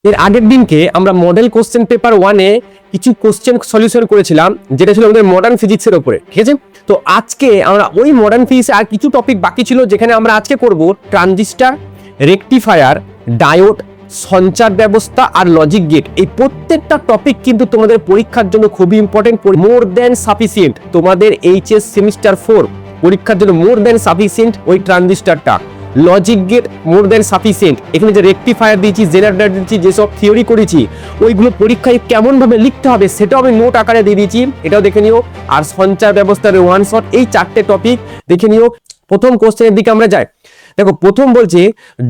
এর আগের দিনকে আমরা মডেল কোশ্চেন পেপার 1-এ কিছু কোশ্চেন সলিউশন করেছিলাম, যেটা ছিল আমাদের মডার্ন ফিজিক্সের উপরে, ঠিক আছে। তো আজকে আমরা ওই মডার্ন ফিজিক্সে আর কিছু টপিক বাকি ছিল, যেখানে আমরা আজকে করব ট্রানজিস্টর, রেকটিফায়ার, ডায়োড, সঞ্চার ব্যবস্থা আর লজিক গেট। এই প্রত্যেকটা টপিক কিন্তু তোমাদের পরীক্ষার জন্য খুবই ইম্পর্টেন্ট, মোর দেন সাফিসিয়েন্ট। তোমাদের এইচএস সেমিস্টার 4 পরীক্ষার জন্য মোর দেন সাফিসিয়েন্ট ওই ট্রানজিস্টরটা। লজিক গেট মোর দেন সাফিসিয়েন্ট। এখানে যে রেকটিফায়ার দিয়েছি, জেনারেটর দিয়েছি, যেসব থিওরি করেছি ওইগুলো পরীক্ষায় কেমন ভাবে লিখতে হবে সেটাও আমি নোট আকারে দিয়ে দিয়েছি, এটাও দেখে নিও। আর সঞ্চার ব্যবস্থার ওয়ান শট, এই 4টে টপিক দেখে নিও। প্রথম কোশ্চেনের দিকে আমরা যাই। দেখো, প্রথম বলছে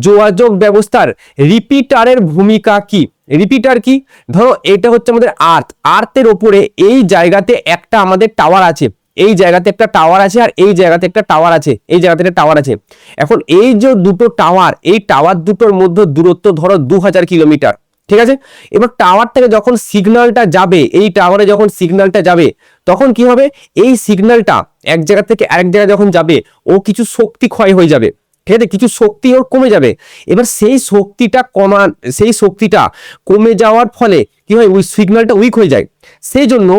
যোগাযোগ ব্যবস্থার রিপিটারের ভূমিকা কি। রিপিটার কি? ধরো এটা হচ্ছে আমাদের আর্থের ওপরে এই জায়গাতে একটা আমাদের টাওয়ার আছে, এই জায়গাতে একটা টাওয়ার আছে, আর এই জায়গাতে একটা টাওয়ার আছে, এই জায়গাতে একটা টাওয়ার আছে। এখন এই যে দুটো টাওয়ার, এই টাওয়ার দুটোর মধ্যে দূরত্ব ধরো 2000 কিলোমিটার, ঠিক আছে। এবার টাওয়ার থেকে যখন সিগন্যালটা যাবে, এই টাওয়ারে যখন সিগন্যালটা যাবে, তখন কি হবে? এই সিগন্যালটা এক জায়গা থেকে আরেক জায়গায় যখন যাবে, ও কিছু শক্তি ক্ষয় হয়ে যাবে, ঠিক আছে, কিছু শক্তি ওর কমে যাবে। এবার সেই শক্তিটা কমে যাওয়ার ফলে কি হয়? ওই সিগন্যালটা উইক হয়ে যায়। সেই জন্য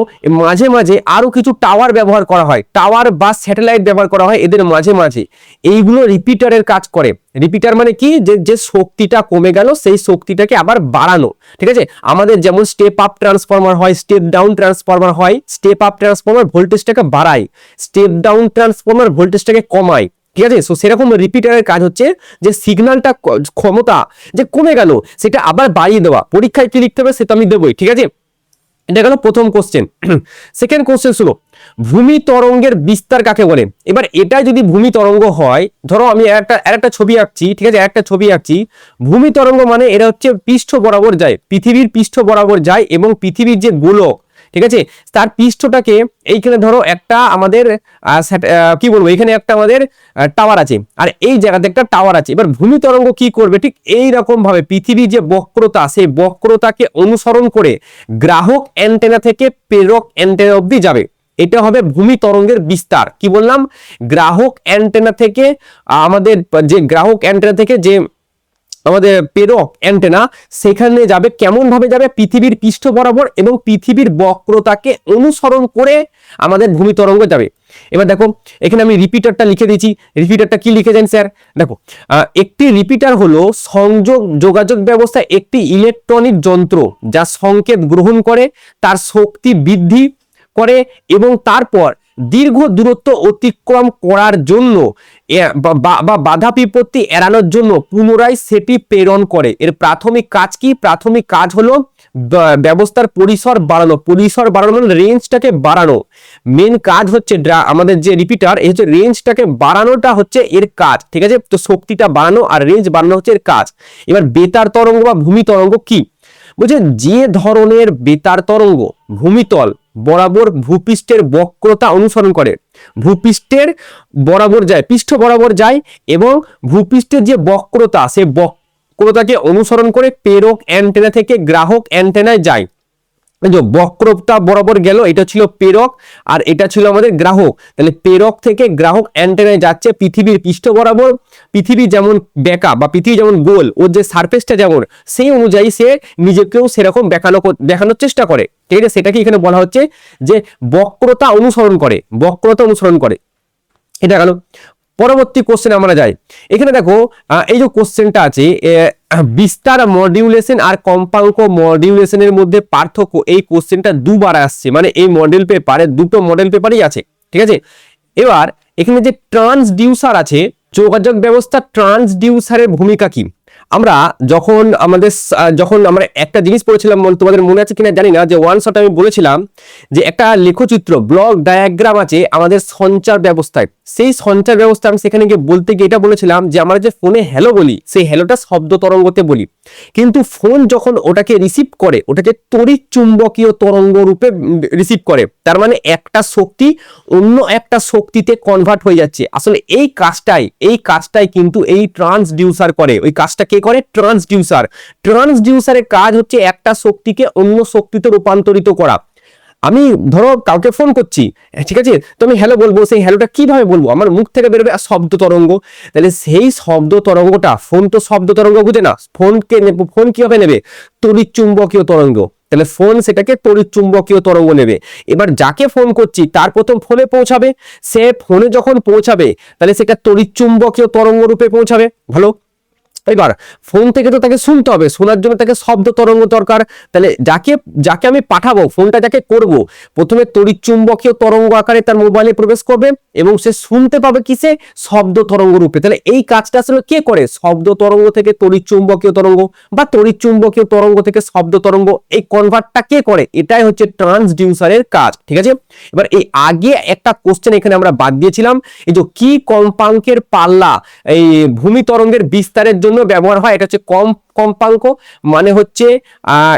মাঝে মাঝে আরো কিছু টাওয়ার ব্যবহার করা হয়, টাওয়ার বা স্যাটেলাইট ব্যবহার করা হয় এদের মাঝে মাঝে। এইগুলো রিপিটারের কাজ করে। রিপিটার মানে কি? যে শক্তিটা কমে গেল সেই শক্তিটাকে আবার বাড়ানো, ঠিক আছে। আমাদের যেমন স্টেপ আপ ট্রান্সফরমার হয়, স্টেপ ডাউন ট্রান্সফরমার হয়। স্টেপ আপ ট্রান্সফরমার ভোল্টেজটাকে বাড়ায়, স্টেপ ডাউন ট্রান্সফরমার ভোল্টেজটাকে কমায়, ঠিক আছে। সো সেরকম রিপিটারের কাজ হচ্ছে যে সিগন্যালটা ক্ষমতা যে কমে গেল সেটা আবার বাড়িয়ে দেওয়া। পরীক্ষায় কি লিখতে হবে সেটা আমি দেবই, ঠিক আছে। এটা গেল প্রথম কোশ্চেন। সেকেন্ড কোশ্চেন ছিল ভূমি তরঙ্গের বিস্তার কাকে বলে। এবার এটা যদি ভূমি তরঙ্গ হয়, ধরো আমি একটা ছবি আঁকছি, ঠিক আছে, একটা ছবি আঁকছি। ভূমি তরঙ্গ মানে এটা হচ্ছে পৃষ্ঠ বরাবর যায়, পৃথিবীর পৃষ্ঠ বরাবর যায়, এবং পৃথিবীর যে গোলক, ঠিক আছে, তার পৃষ্ঠটাকে এইখানে ধরো একটা আমাদের কি বলবো, এখানে একটা আমাদের টাওয়ার আছে, আর এই জায়গাতে একটা টাওয়ার আছে। এবার ভূমি তরঙ্গ কি করবে? ঠিক এই রকম ভাবে পৃথিবীর যে বক্রতা, সেই বক্রতাকে অনুসরণ করে গ্রাহক অ্যান্টেনা থেকে প্রেরক অ্যান্টেনা অবধি যাবে। এটা হবে ভূমি তরঙ্গের বিস্তার। কি বললাম? গ্রাহক অ্যান্টেনা থেকে আমাদের যে আমাদের প্রেরক অ্যান্টেনা, সেখানে যাবে কেমন ভাবে যাবে? পৃথিবীর পৃষ্ঠ বরাবর এবং পৃথিবীর বক্রতাকে অনুসরণ করে আমাদের ভূমি তরঙ্গ যাবে। এবার দেখো, এখানে আমি রিপিটারটা লিখে দিয়েছি। রিপিটারটা কি লিখেছেন স্যার? দেখো, একটি রিপিটার হলো যোগাযোগ ব্যবস্থা একটি ইলেকট্রনিক যন্ত্র যা সংকেত গ্রহণ করে, তার শক্তি বৃদ্ধি করে এবং তারপর দীর্ঘ দূরত্ব অতিক্রম করার জন্য বা বাধা বিপত্তি এড়ানোর জন্য পুনরায় সেটি প্রেরণ করে। এর প্রাথমিক কাজ কি? প্রাথমিক কাজ হলো ব্যবস্থার পরিসর বাড়ানো, রেঞ্জটাকে বাড়ানো। মেন কাজ হচ্ছে আমাদের যে রিপিটার, এই হচ্ছে রেঞ্জটাকে বাড়ানোটা হচ্ছে এর কাজ, ঠিক আছে। তো শক্তিটা বাড়ানো আর রেঞ্জ বাড়ানো হচ্ছে এর কাজ। এবার বেতার তরঙ্গ বা ভূমি তরঙ্গ কি? বলছে যে ধরনের বেতার তরঙ্গ ভূমিতল বরাবর ভূপৃষ্ঠের বক্রতা অনুসরণ করে, ভূপৃষ্ঠের বরাবর যায়, পৃষ্ঠ বরাবর যায়, এবং ভূপৃষ্ঠের যে বক্রতা, সে বক্রতাকে অনুসরণ করে প্রেরক অ্যান্টেনা থেকে গ্রাহক অ্যান্টেনায় যায়। বক্রতা বরাবর গেল, এটা ছিল প্রেরক আর এটা ছিল আমাদের গ্রাহক। তাহলে প্রেরক থেকে গ্রাহক অ্যান্টেনায় যাচ্ছে পৃথিবীর পৃষ্ঠ বরাবর। পৃথিবী যেমন বেঁকা বা পৃথিবী যেমন গোল, ওর যে সারফেসটা যেমন, সেই অনুযায়ী সে নিজেকেও সেরকম দেখানোর চেষ্টা করে, ঠিক আছে। সেটাকে এখানে বলা হচ্ছে যে বক্রতা অনুসরণ করে। এটা গেল। পরবর্তী কোশ্চেন আমরা যাই। এখানে দেখো, এই যে কোশ্চেনটা আছে, বিস্তার মডিউলেশন আর কম্পাঙ্ক মডিউলেশনের মধ্যে পার্থক্য, এই কোশ্চেনটা দুবার আসছে, মানে এই মডেল পেপারে দুটো মডেল পেপারই আছে, ঠিক আছে। এবার এখানে যে ট্রান্সডিউসার আছে, যোগাযোগ ব্যবস্থা ট্রান্সডিউসারের ভূমিকা কি? আমরা যখন আমরা একটা জিনিস পড়েছিলাম, তোমাদের মনে আছে কিনা জানি না, যে ওয়ান শট আমি বলেছিলাম যে একটা লেখচিত্র ব্লক ডায়াগ্রাম আছে আমাদের সঞ্চার ব্যবস্থায়। সেই সঞ্চার ব্যবস্থা আমি সেখানে গিয়ে বলতে গিয়ে এটা বলেছিলাম যে আমরা যে ফোনে হ্যালো বলি, সেই হ্যালোটা শব্দ তরঙ্গতে বলি, কিন্তু ফোন যখন ওটাকে রিসিভ করে, ওটাকে তড়িৎ চুম্বকীয় তরঙ্গ রূপে রিসিভ করে। তার মানে একটা শক্তি অন্য একটা শক্তিতে কনভার্ট হয়ে যাচ্ছে। আসলে এই কাজটাই কিন্তু এই ট্রান্সডিউসার করে। ওই কাজটা কে করে? ট্রান্সডিউসারের কাজ হচ্ছে একটা শক্তিকে অন্য শক্তিতে রূপান্তরিত করা। আমি ধরো কাউকে ফোন করছি, ঠিক আছে, তো আমি হ্যালো বলবো, সেই হ্যালোটা কিভাবে বলবো, আমার মুখ থেকে বেরোবে শব্দ তরঙ্গ। তাহলে সেই শব্দ তরঙ্গটা, ফোন তো শব্দ তরঙ্গ বুঝে না, ফোন কিভাবে নেবে, তড়িৎ চুম্বকীয় তরঙ্গ। তাহলে ফোন সেটাকে তড়িৎ চুম্বকীয় তরঙ্গ নেবে। এবার যাকে ফোন করছি তার প্রথম ফোনে পৌঁছাবে, সে ফোনে যখন পৌঁছাবে তাহলে সেটা তড়িৎ চুম্বকীয় তরঙ্গ রূপে পৌঁছাবে। ভালো, এবার ফোন থেকে তো তাকে শুনতে হবে, শোনার জন্য তাকে শব্দ তরঙ্গ দরকার। তাহলে যাকে যাকে আমি পাঠাবো, ফোনটা যাকে করব, প্রথমে তড়িৎ চুম্বকীয় তরঙ্গ আকারে তার মোবাইলে প্রবেশ করবে এবং সে শুনতে পাবে কিসে, শব্দ তরঙ্গ রূপে। তাহলে এই কাজটা আসলে কে করে, শব্দ তরঙ্গ থেকে তড়িৎ চুম্বকীয় তরঙ্গ বা তড়িৎ চুম্বকীয় তরঙ্গ থেকে শব্দ তরঙ্গ, এই কনভার্টটা কে করে, এটাই হচ্ছে ট্রান্সডিউসারের কাজ। ঠিক আছে, এবার এই আগে একটা কোশ্চেন এখানে আমরা বাদ দিয়েছিলাম, এই যে কি কম্পাঙ্কের পাল্লা এই ভূমি তরঙ্গের বিস্তারের জন্য ব্যবহার হয়, এটা হচ্ছে কম্পাঙ্ক, মানে হচ্ছে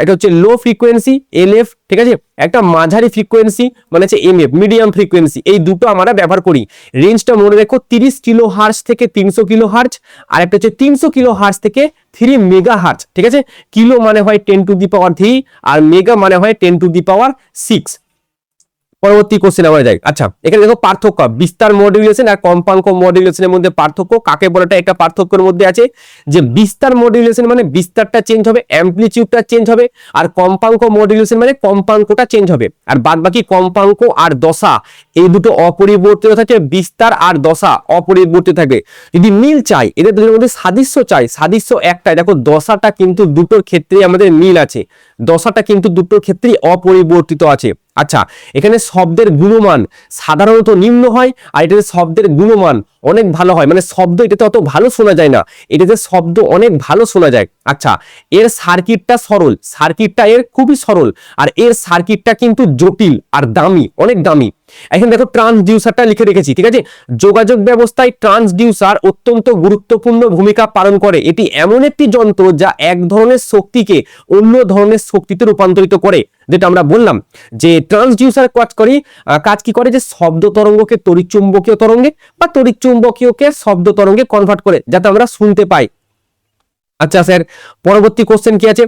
এটা হচ্ছে লো ফ্রিকোয়েন্সি এলএফ, ঠিক আছে, একটা মাঝারি ফ্রিকোয়েন্সি মানে হচ্ছে এমএফ, মিডিয়াম ফ্রিকোয়েন্সি। এই দুটো আমরা ব্যবহার করি। রেঞ্জটা মনে রেখো 30 কিলো হার্জ থেকে 300 কিলো হার্জ, আর একটা হচ্ছে 300 কিলো হার্জ থেকে 3 মেগা হার্জ। ঠিক আছে, কিলো মানে হয় 10⁻³ আর মেগা মানে হয় 10⁻⁶। পরবর্তী কোশ্চেন আমরা যাই। আচ্ছা, এখানে দেখো পার্থক্য, বিস্তার মডুলেশন আর কম্পাঙ্ক মডুলেশনের মধ্যে পার্থক্য কাকে বলাটা একটা পার্থক্যের মধ্যে আছে, যে বিস্তার মডুলেশন মানে বিস্তারটা চেঞ্জ হবে, অ্যাম্পলিটিউডটা চেঞ্জ হবে, আর কম্পাঙ্ক মডুলেশন মানে কম্পাঙ্কটা চেঞ্জ হবে, আর বাদ বাকি কম্পাঙ্ক আর দশা এই দুটো অপরিবর্তিত থাকে, বিস্তার আর দশা অপরিবর্তিত থাকে। যদি মিল চাই, এদের দুটোর মধ্যে সাদৃশ্য চাই, সাদৃশ্য একটাই, দেখো দশাটা কিন্তু দুটোর ক্ষেত্রে আমাদের মিল আছে, দশাটা কিন্তু দুটোর ক্ষেত্রেই অপরিবর্তিত আছে। আচ্ছা, এখানে শব্দের গুণমান সাধারণত নিম্ন হয়, আর এটাতে শব্দের গুণমান অনেক ভালো হয়, মানে শব্দ এটাতে অত ভালো শোনা যায় না, এটাতে শব্দ অনেক ভালো শোনা যায়। আচ্ছা, এর সার্কিটটা সরল, সার্কিটটা এর খুবই সরল, আর এর সার্কিটটা কিন্তু জটিল আর দামি, অনেক দামি। এখানে দেখো ট্রান্সডিউসারটা লিখে রেখেছি, ঠিক আছে, যোগাযোগ ব্যবস্থায় ট্রান্সডিউসার অত্যন্ত গুরুত্বপূর্ণ ভূমিকা পালন করে। এটি এমন একটি যন্ত্র যা এক ধরনের শক্তিকে অন্য ধরনের শক্তিতে রূপান্তরিত করে, যেটা আমরা বললাম যে ট্রান্সডিউসার কাজ কি করে, যে শব্দ তরঙ্গকে তড়িৎ চুম্বকীয় তরঙ্গে বা তড়িৎ চুম্বকীয়কে শব্দ তরঙ্গে কনভার্ট করে, যাতে আমরা শুনতে পাই। আচ্ছা স্যার, পরবর্তী কোশ্চেন কি আছে,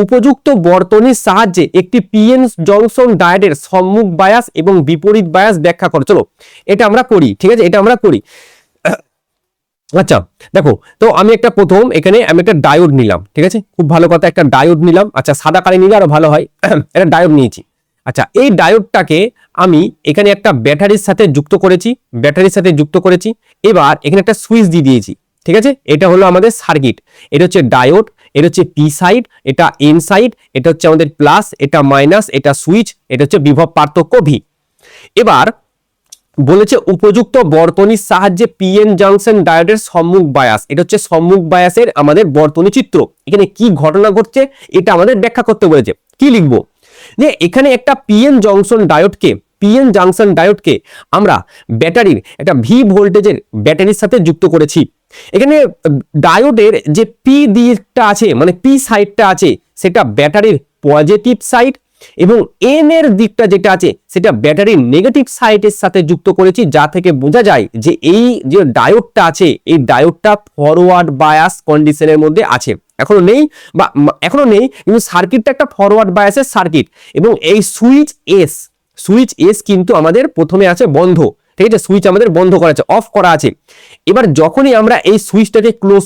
উপযুক্ত বর্তনীর সাহায্যে একটি পিএন জংশন ডায়োডের সম্মুখ বায়াস এবং বিপরীত বায়াস ব্যাখ্যা করো। চলো এটা আমরা করি, ঠিক আছে, এটা আমরা করি। আচ্ছা দেখো, তো আমি একটা প্রথম এখানে আমি একটা ডায়োড নিলাম, ঠিক আছে, খুব ভালো কথা, একটা ডায়োড নিলাম। আচ্ছা, সাদা কালি নিলে আরো ভালো হয়, একটা ডায়োড নিয়েছি। আচ্ছা, এই ডায়োডটাকে আমি এখানে একটা ব্যাটারির সাথে যুক্ত করেছি, এবার এখানে একটা সুইচ দিয়ে দিয়েছি, ঠিক আছে, এটা হলো আমাদের সার্কিট। এটা হচ্ছে ডায়োড, এটা হচ্ছে পি সাইড, এটা এন সাইড, এটা হচ্ছে আমাদের প্লাস, এটা মাইনাস, এটা সুইচ, এটা হচ্ছে বিভব পার্থক্য ভি। এবার বলেছে উপযুক্ত বর্তনীর সাহায্যে পিএন জাংশন ডায়োডের সম্মুখ বায়াস, এটা হচ্ছে সম্মুখ বায়াসের আমাদের বর্তনী চিত্র। এখানে কি ঘটনা ঘটছে এটা আমাদের ব্যাখ্যা করতে বলেছে। কি লিখবো, যে এখানে একটা পিএন জাংশন ডায়োডকে আমরা ব্যাটারির একটা ভি ভোল্টেজের ব্যাটারির সাথে যুক্ত করেছি। এখানে ডায়োডের যে পি দিকটা আছে, মানে পি সাইডটা আছে, সেটা ব্যাটারির পজিটিভ সাইড, এবং এন এর দিকটা যেটা আছে সেটা ব্যাটারির নেগেটিভ সাইডের সাথে যুক্ত করেছি, যা থেকে বোঝা যায় যে এই যে ডায়োডটা আছে, এই ডায়োডটা ফরওয়ার্ড বায়াস কন্ডিশনের মধ্যে আছে। এখনো নেই, কিন্তু সার্কিটটা একটা ফরওয়ার্ড বায়াসের সার্কিট, এবং এই সুইচ এস কিন্তু আমাদের প্রথমে আছে বন্ধ, ঠিক আছে, সুইচ আমাদের বন্ধ করা আছে, অফ করা আছে। এবার যখনই আমরা এই সুইচটাকে ক্লোজ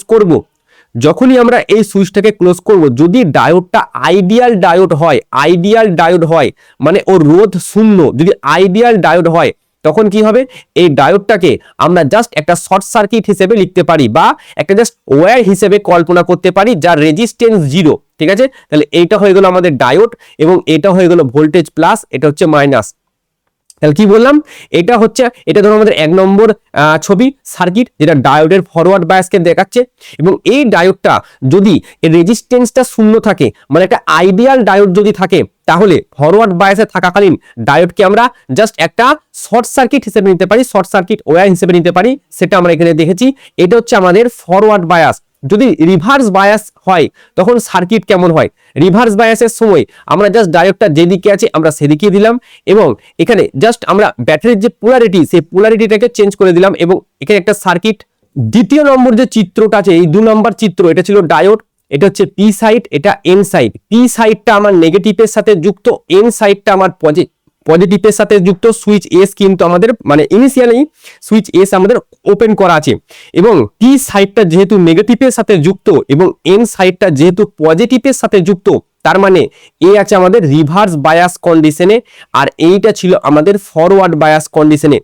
করব, যদি ডায়োডটা আইডিয়াল ডায়োড হয়, মানে ওর রোধ শূন্য, যদি আইডিয়াল ডায়োড হয়, তখন কি হবে, এই ডায়োডটাকে আমরা জাস্ট একটা শর্ট সার্কিট হিসেবে লিখতে পারি, বা একটা জাস্ট ওয়্যার হিসেবে কল্পনা করতে পারি, যার রেজিস্ট্যান্স 0, ঠিক আছে। তাহলে এইটা হয়ে গেল আমাদের ডায়োড, এবং এটা হয়ে গেল ভোল্টেজ প্লাস, এটা হচ্ছে মাইনাস। তাহলে কি বললাম, এটা ধরো আমাদের 1 নম্বর ছবি সার্কিট, যেটা ডায়োডের ফরওয়ার্ড বায়াসকে দেখাচ্ছে। এবং এই ডায়োডটা যদি এর রেজিস্ট্যান্সটা 0 থাকে, মানে একটা আইডিয়াল ডায়োড যদি থাকে, তাহলে ফরওয়ার্ড বায়াসে থাকাকালীন ডায়োডকে আমরা জাস্ট একটা শর্ট সার্কিট হিসেবে নিতে পারি, শর্ট সার্কিট ওয়্যার হিসেবে নিতে পারি, সেটা আমরা এখানে দেখেছি। এটা হচ্ছে আমাদের ফরওয়ার্ড বায়াস। যদি রিভার্স বায়াস হয় তখন সার্কিট কেমন হয়, রিভার্স বায়াসের সময় আমরা জাস্ট ডায়োডটা যেদিকে আছে আমরা সেদিকে দিলাম, এবং এখানে জাস্ট আমরা ব্যাটারির যে পোলারিটি, সেই পোলারিটিটাকে চেঞ্জ করে দিলাম, এবং এখানে একটা সার্কিট। দ্বিতীয় নম্বর যে চিত্রটা আছে, এই 2 নম্বর চিত্র, এটা ছিল ডায়োড, এটা হচ্ছে পি সাইড, এটা এন সাইড। পি সাইডটা আমার নেগেটিভের সাথে যুক্ত, এন সাইডটা আমার পজিটিভের সাথে যুক্ত, সুইচ এস কিন্তু আমাদের মানে ইনিশিয়ালি সুইচ এস আমাদের ওপেন করা আছে, এবং পি সাইডটা যেহেতু নেগেটিভের সাথে যুক্ত এবং এন সাইডটা যেহেতু পজিটিভের সাথে যুক্ত, তার মানে এ আছে আমাদের রিভার্স বায়াস কন্ডিশনে, আর এইটা ছিল আমাদের ফরওয়ার্ড বায়াস কন্ডিশনে।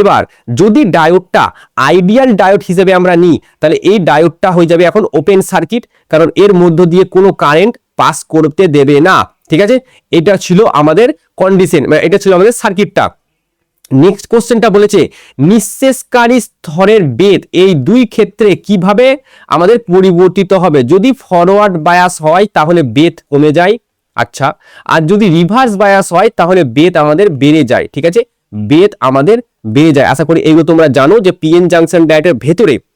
এবার যদি ডায়োডটা আইডিয়াল ডায়োড হিসেবে আমরা নিই, তাহলে এই ডায়োডটা হয়ে যাবে এখন ওপেন সার্কিট, কারণ এর মধ্য দিয়ে কোনো কারেন্ট পাস করতে দেবে না। ঠিক আছে, এটা ছিল আমাদের কন্ডিশন, এটা ছিল আমাদের সার্কিটটা। নেক্সট কোশ্চেনটা বলেছে নিঃশেষকারী স্তরের বেধ এই দুই ক্ষেত্রে কিভাবে আমাদের পরিবর্তিত হবে। যদি ফরওয়ার্ড বায়াস হয় তাহলে বেধ কমে যায়, আচ্ছা, আর যদি রিভার্স বায়াস হয় তাহলে বেধ আমাদের বেড়ে যায়। ঠিক আছে, বেধ আমাদের বেড়ে যায়। আশা করি এইগুলো তোমরা জানো যে পিএন জাংশন ডায়োডের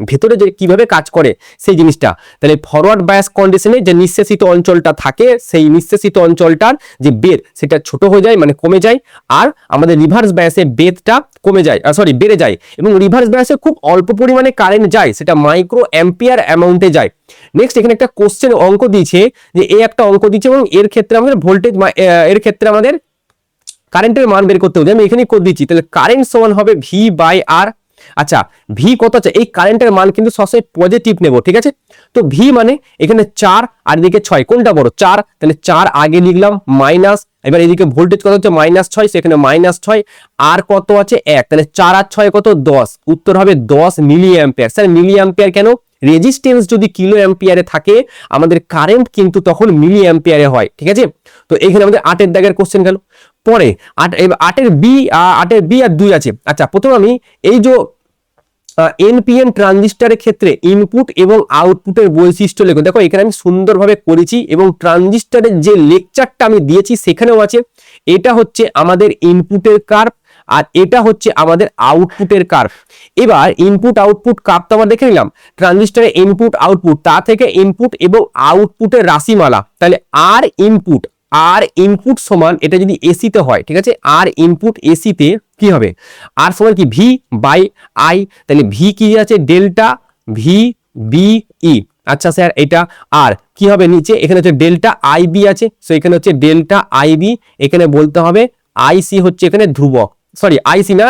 ভেতরে যে কিভাবে কাজ করে সেই জিনিসটা। তাহলে ফরওয়ার্ড বায়াস কন্ডিশনে যে নিঃশেষিত অঞ্চলটা থাকে, সেই নিঃশেষিত অঞ্চলটার যে বেধ সেটা ছোট হয়ে যায়, মানে কমে যায়, আর আমাদের রিভার্স বায়াসে বেধটা কমে যায়, বেড়ে যায়, এবং রিভার্স বায়াসে খুব অল্প পরিমাণে কারেন্ট যায়, সেটা মাইক্রো অ্যাম্পিয়ার অ্যামাউন্টে যায়। নেক্সট এখানে একটা কোশ্চেন অঙ্ক দিয়েছে, যে এই একটা অঙ্ক দিয়েছে এবং এর ক্ষেত্রে আমাদের ভোল্টেজ, এর ক্ষেত্রে আমাদের কারেন্টের মান বের করতে হবে। আমি এখানে করে দিচ্ছি, তাহলে কারেন্ট সমান হবে ভি বাই আর। আচ্ছা, ভি কত আছে, এই কারেন্টের মান কিন্তু সবসময় পজিটিভ নেব। ঠিক আছে, তো ভি মানে এখানে 4 আর এদিকে 6, কোনটা বড়? 4, তাহলে 4 আগে লিখলাম মাইনাস, এবার এদিকে ভোল্টেজ কত হচ্ছে -6, সেখানে -6, আর কত আছে 1, তাহলে 4 আর 6 কত 10, উত্তর হবে 10 milliampere. Sir milliampere কেন? রেজিস্ট্যান্স যদি কিলো অ্যাম্পিয়ারে থাকে, আমাদের কারেন্ট কিন্তু তখন মিলি অ্যাম্পিয়ারে হয়। ঠিক আছে, তো এখানে আমাদের 8 দাগের কোশ্চেন গেল। পরে 8 এর বি আর 2 আছে। আচ্ছা, প্রথমে আমি এই যে এনপিএন ট্রানজিস্টরের ক্ষেত্রে ইনপুট এবং আউটপুটের বৈশিষ্ট্য লেখো। দেখো এখানে আমি সুন্দরভাবে করেছি, এবং ট্রানজিস্টরের যে লেকচারটা আমি দিয়েছি সেখানেও আছে। এটা হচ্ছে আমাদের ইনপুটের কার্ভ, আর এটা হচ্ছে আমাদের আউটপুটের কার্ভ। এবার ইনপুট আউটপুট কার্ভ তো আমরা দেখে নিলাম, ট্রানজিস্টরের ইনপুট আউটপুট, তা থেকে ইনপুট এবং আউটপুটের রাশিমালা। তাহলে আর ইনপুট সমান, এটা যদি এসিতে হয়, ঠিক আছে, আর ইনপুট এসিতে কি হবে, আর সমান কি ভি বাই আই। তাহলে ভি কি আছে, ডেল্টা ভি বি ই। আচ্ছা স্যার, এটা আর কি হবে নিচে, এখানে হচ্ছে ডেল্টা আইবি আছে, সো এখানে হচ্ছে ডেল্টা আইবি, এখানে বলতে হবে আইসি হচ্ছে এখানে ধ্রুবক, সরি আইসি না,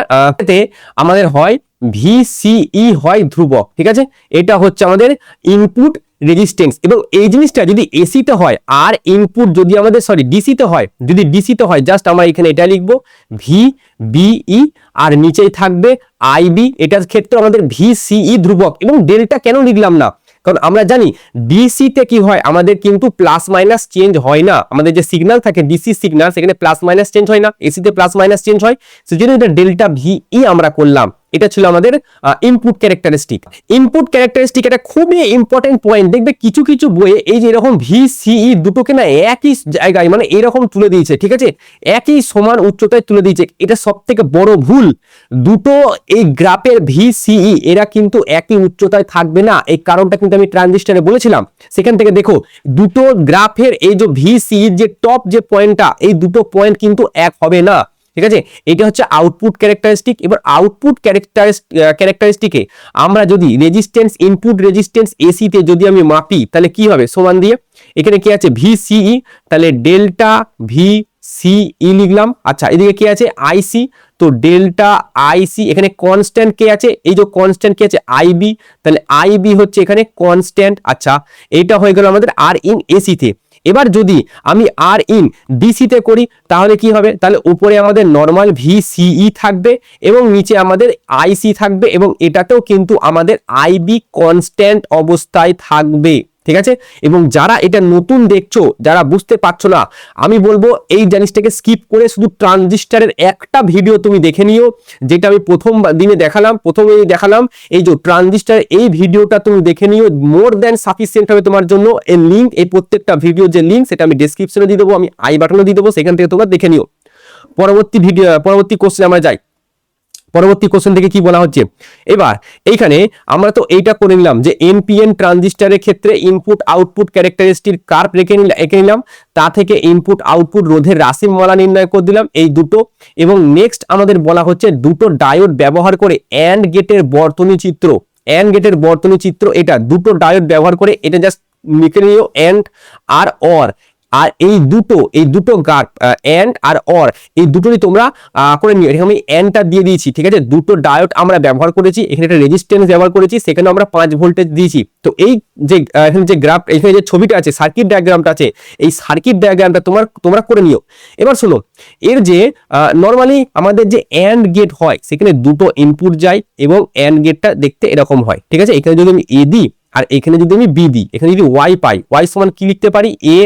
আমাদের হয় ভিসিই হয় ধ্রুবক। ঠিক আছে, এটা হচ্ছে আমাদের ইনপুট রেজিস্ট্যান্স। এবং এই জিনিসটা যদি এসিতে হয়, আর ইনপুট যদি আমাদের ডিসিতে হয়, যদি ডিসিতে হয়, জাস্ট আমরা এখানে এটা লিখবো ভি বিই, আর নিচেই থাকবে আইবি, এটার ক্ষেত্রে আমাদের ভিসিই ধ্রুবক। এবং ডেল্টা কেন লিখলাম না, কারণ আমরা জানি ডিসিতে কি হয়, আমাদের কিন্তু প্লাস মাইনাস চেঞ্জ হয় না, আমাদের যে সিগন্যাল থাকে ডিসি সিগন্যাল, সেখানে প্লাস মাইনাস চেঞ্জ হয় না, এসিতে প্লাস মাইনাস চেঞ্জ হয়। সেজন্য এটা ডেল্টা ভিই আমরা করলাম। এটা ছিল আমাদের ইনপুট ক্যারেক্টারিস্টিক। ইনপুট ক্যারেক্টারিস্টিক এটা খুবই ইম্পর্টেন্ট পয়েন্ট। দেখবে কিছু কিছু বইয়ে এই যে এরকম ভিসিই দুটোকে না একই জায়গায় মানে এরকম তুলে দিয়েছে, ঠিক আছে, একই সমান উচ্চতায় তুলে দিয়েছে। এটা সব থেকে বড় ভুল। দুটো এই গ্রাফের ভিসিই এরা কিন্তু একই উচ্চতায় থাকবে না, এই কারণটা কিন্তু আমি ট্রানজিস্টরে বলেছিলাম। সেখান থেকে দেখো দুটো গ্রাফের এই যে ভিসিই যে টপ যে পয়েন্টটা, এই দুটো পয়েন্ট কিন্তু এক হবে না। ঠিক আছে, এটা হচ্ছে আউটপুট ক্যারেক্টারিস্টিক। এবার আউটপুট ক্যারেক্টারিস্টিকে আমরা যদি রেজিস্ট্যান্স, ইনপুট রেজিস্ট্যান্স এসিতে যদি আমি মাপি, তাহলে কি হবে, সমান দিয়ে এখানে কি আছে ভিসিই, তাহলে ডেল্টা ভি সিই লিখলাম। আচ্ছা, এদিকে কি আছে আইসি, তো ডেল্টা আইসি, এখানে কনস্ট্যান্ট কে আছে, এই যে কনস্ট্যান্ট কে আছে আইবি, তাহলে আইবি হচ্ছে এখানে কনস্ট্যান্ট। আচ্ছা, এটা হয়ে গেল আমাদের আর ইন এসিতে। এবার যদি আমি আর ইন ডিসিতে করি, তাহলে কি হবে, তাহলে উপরে আমাদের নর্মাল ভিসিই থাকবে এবং নিচে আমাদের আইসি থাকবে, এবং এটাতেও কিন্তু আমাদের আইবি কনস্ট্যান্ট অবস্থায় থাকবে। ঠিক আছে, এবং যারা এটা নতুন দেখছো, যারা বুঝতে পারছো না, আমি বলবো এই জিনিসটাকে স্কিপ করে শুধু ট্রানজিস্টরের একটা ভিডিও তুমি দেখে নিও, যেটা আমি প্রথমে দেখালাম। এই যে ট্রানজিস্টর, এই ভিডিওটা তুমি দেখে নিও, মোর দ্যান সাফিসিয়েন্ট হবে তোমার জন্য। এই লিঙ্ক, এই প্রত্যেকটা ভিডিও যে লিঙ্ক, সেটা আমি ডেসক্রিপশনে দিয়ে দেবো, আমি আই বাটনে দিয়ে দেবো, সেখান থেকে তোমরা দেখে নিও। পরবর্তী কোশ্চেন আমরা যাই। পরবর্তী কোশ্চেন থেকে কি বলা হচ্ছে, এবার এইখানে আমরা তো এইটা করে নিলাম যে এনপিএন ট্রানজিস্টরের ক্ষেত্রে ইনপুট আউটপুট ক্যারেক্টারিস্টিক কার্ভ এঁকে নিলাম, তা থেকে ইনপুট আউটপুট রোধের রাশিমালা নির্ণয় করে দিলাম, এই দুটো। এবং নেক্সট আমাদের বলা হচ্ছে দুটো ডায়োড ব্যবহার করে অ্যান্ড গেটের বর্তনী চিত্র, এটা দুটো ডায়োড ব্যবহার করে, এটা জাস্ট লিখে নিও অ্যান্ড আর অর। আর এই দুটো গার্ব এন্ড আর অর এই দুটোরই তোমরা করে নিও। এখানে আমি এন্ডটা দিয়ে দিয়েছি, ঠিক আছে। দুটো ডায়োড আমরা ব্যবহার করেছি, এখানে একটা রেজিস্ট্যান্স ব্যবহার করেছি, সেখানে আমরা 5 ভোল্টেজ দিয়েছি। তো এই যে এখানে যে গ্রাফ, এখানে যে ছবিটা আছে, সার্কিট ডায়াগ্রামটা আছে, এই সার্কিট ডায়াগ্রামটা তোমরা করে নিও। এবার শোনো, এর যে নর্মালি আমাদের যে এন্ড গেট হয় সেখানে দুটো ইনপুট যায় এবং এন্ড গেটটা দেখতে এরকম হয়, ঠিক আছে। এখানে যদি আমি এ দিই আর এখানে যদি আমি বি দিই, এখানে যদি ওয়াই পাই, ওয়াই সমান কি লিখতে পারি, এ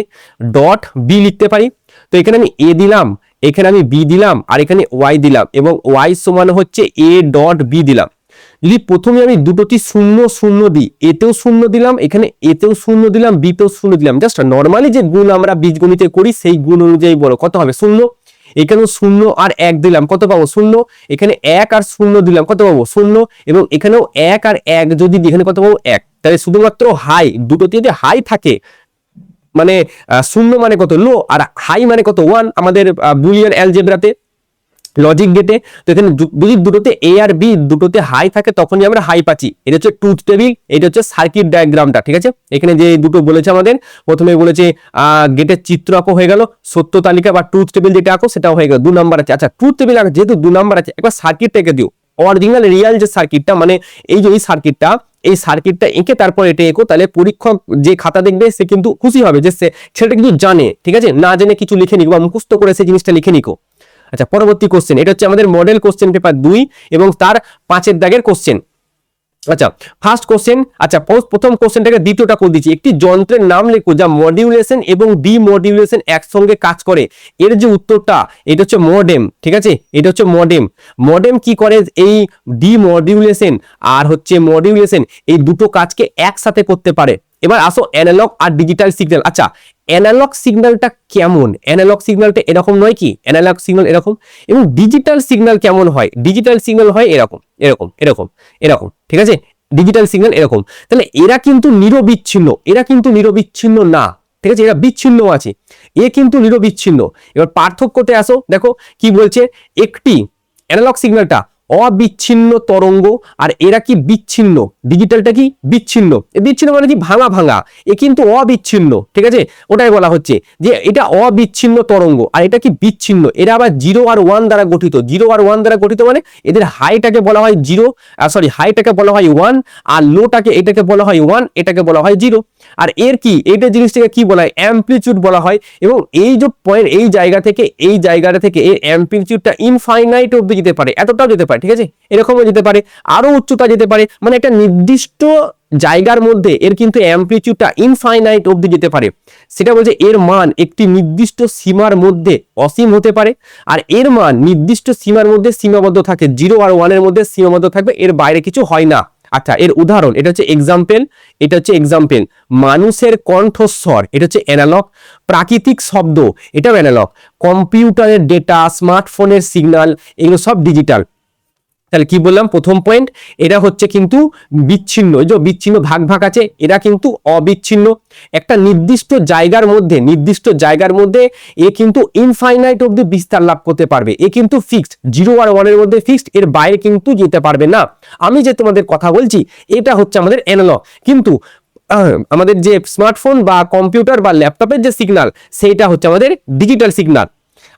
ডট বি লিখতে পারি। তো এখানে আমি এ দিলাম, এখানে আমি বি দিলাম, আর এখানে ওয়াই দিলাম, এবং ওয়াই সমান হচ্ছে এ ডট বি দিলাম। যদি প্রথমে আমি দুটোটি শূন্য শূন্য দিই, এতেও শূন্য দিলাম, এখানে এতেও শূন্য দিলাম, বিতেও শূন্য দিলাম, জাস্ট নর্মালি যে গুণ আমরা বীজগণিতে করি সেই গুণ অনুযায়ী বলো কত হবে, শূন্য। এখানেও শূন্য আর এক দিলাম, কত পাবো, শূন্য। এখানে এক আর শূন্য দিলাম, কত পাবো, শূন্য। এবং এখানেও এক আর এক যদি দিই, এখানে কত পাবো, এক। তাহলে শুধুমাত্র হাই, দুটোতে যদি হাই থাকে, মানে শূন্য মানে কত, লো, আর হাই মানে কত, ওয়ান, আমাদের বুলিয়ান অ্যালজেব্রাতে, লজিক গেটে। তো এখানে যদি দুটোতে এ আর বি দুটোতে হাই থাকে তখনই আমরা হাই পাচ্ছি। এটা হচ্ছে ট্রুথ টেবিল, এটা হচ্ছে সার্কিট ডায়াগ্রামটা, ঠিক আছে। এখানে যে দুটো বলেছে আমাদের, প্রথমে বলেছে গেটের চিত্র আঁকো, হয়ে গেল। সত্য তালিকা বা ট্রুথ টেবিল যেটা আঁকো সেটাও হয়ে গেল, 2 নাম্বার আছে। আচ্ছা, ট্রুথ টেবিল যেহেতু 2 নাম্বার আছে, একবার সার্কিটটাকে দিও, অরিজিনাল রিয়াল যে সার্কিটটা, মানে এই যে এই সার্কিটটা এঁকে তারপর এটা এঁকো, তাহলে পরীক্ষক যে খাতা দেখবে সে কিন্তু খুশি হবে যে সেটা কিন্তু জানে, ঠিক আছে। না জেনে কিছু লিখে নিকো বা মুখস্থ করে সেই জিনিসটা লিখে নিকো। আচ্ছা, পরবর্তী কোশ্চেন, এটা হচ্ছে আমাদের মডেল কোশ্চেন পেপার 2 এবং তার 5 দাগের কোশ্চেন। আচ্ছা, ফার্স্ট কোশ্চেন, আচ্ছা প্রথম কোশ্চেনটাকে দ্বিতীয়টা করে দিচ্ছি। একটি যন্ত্রের নাম লেখো যা মডিউলেশন এবং ডিমডিউলেশন একসঙ্গে কাজ করে। এর যে উত্তরটা, এটা হচ্ছে মডেম, ঠিক আছে। এটা হচ্ছে মডেম। মডেম কি করে, এই ডিমডিউলেশন আর হচ্ছে মডিউলেশন এই দুটো কাজকে একসাথে করতে পারে। এবার আসো অ্যানালগ আর ডিজিটাল সিগন্যাল। আচ্ছা, অ্যানালগ সিগন্যালটা কেমন, অ্যানালগ সিগন্যালটা এরকম নয় কি, অ্যানালগ সিগন্যাল এরকম, এবং ডিজিটাল সিগন্যাল কেমন হয়, ডিজিটাল সিগন্যাল হয় এরকম এরকম এরকম এরকম, ঠিক আছে। ডিজিটাল সিগন্যাল এরকম। তাহলে এরা কিন্তু নিরবিচ্ছিন্ন না, ঠিক আছে। এরা বিচ্ছিন্ন আছে, এ কিন্তু নিরবিচ্ছিন্ন। এবার পার্থক্যতে আসো, দেখো কি বলছে, একটি অ্যানালগ সিগন্যালটা অবিচ্ছিন্ন তরঙ্গ, আর এরা কি বিচ্ছিন্ন, ডিজিটালটা কি বিচ্ছিন্ন। বিচ্ছিন্ন মানে কি, ভাঙা ভাঙা, এ কিন্তু অবিচ্ছিন্ন, ঠিক আছে। ওটাই বলা হচ্ছে যে এটা অবিচ্ছিন্ন তরঙ্গ, আর এটা কি বিচ্ছিন্ন। এরা আবার 0 আর 1 দ্বারা গঠিত, 0 আর 1 দ্বারা গঠিত, মানে এদের হাইটাকে বলা হয় 0, হাইটাকে বলা হয় 1, আর লোটাকে, এটাকে বলা হয় 1, এটাকে বলা হয় 0। আর এর কি, এইটা জিনিসটাকে কি বলা হয়, অ্যামপ্লিটিউড বলা হয়। এবং এই যে পয়েন্ট, এই জায়গাটা থেকে এর অ্যামপ্লিটিউডটা ইনফাইনাইট অবধি যেতে পারে, এতটাও যেতে পারে, ঠিক আছে। এরকমও যেতে পারে, আরো উচ্চতা যেতে পারে, মানে একটা নির্দিষ্ট জায়গার মধ্যে এর কিন্তু অ্যামপ্লিটিউডটা ইনফাইনাইট অবধি যেতে পারে। সেটা বলছে এর মান একটি নির্দিষ্ট সীমার মধ্যে অসীম হতে পারে, আর এর মান নির্দিষ্ট সীমার মধ্যে সীমাবদ্ধ থাকে, 0 আর 1 এর মধ্যে সীমাবদ্ধ থাকবে, এর বাইরে কিছু হয় না। আচ্ছা, এর উদাহরণ, এটা হচ্ছে এক্সাম্পল, মানুষের কণ্ঠস্বর, এটা হচ্ছে অ্যানালগ। প্রাকৃতিক শব্দ, এটাও অ্যানালগ। কম্পিউটারের ডেটা, স্মার্টফোনের সিগন্যাল, এগুলো সব ডিজিটাল। তাহলে কি বললাম, প্রথম পয়েন্ট, এরা হচ্ছে কিন্তু বিচ্ছিন্ন, যে বিচ্ছিন্ন ভাগ ভাগ আছে, এরা কিন্তু অবিচ্ছিন্ন। একটা নির্দিষ্ট জায়গার মধ্যে এ কিন্তু ইনফাইনাইট অবধি বিস্তার লাভ করতে পারবে, এ কিন্তু ফিক্সড, 0 আর 1 এর মধ্যে ফিক্সড, এর বাইরে কিন্তু যেতে পারবে না। আমি যে তোমাদের কথা বলছি এটা হচ্ছে আমাদের অ্যানালগ, কিন্তু আমাদের যে স্মার্টফোন বা কম্পিউটার বা ল্যাপটপের যে সিগন্যাল, সেইটা হচ্ছে আমাদের ডিজিটাল সিগন্যাল।